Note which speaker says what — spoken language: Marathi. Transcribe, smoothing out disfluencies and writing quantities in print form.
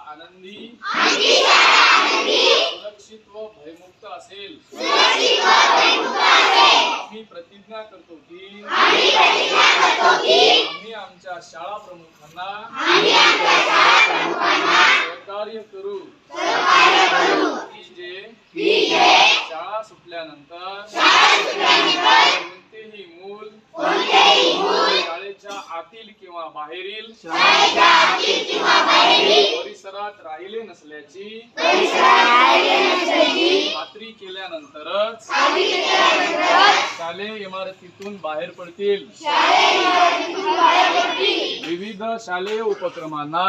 Speaker 1: आनंदी सुरक्षित व भयमुक्त असेल आम्ही प्रतिज्ञा करतो की आम्ही आमच्या शाळा प्रमुखांना सहकार्य करू की जे शाळा सुटल्यानंतर कोणतेही मूल शाळेच्या आतील किंवा बाहेरील परिसरात राहिले नसल्याची खात्री केल्यानंतरच शालेय इमारतीतून बाहेर पडतील। विविध शालेय उपक्रमांना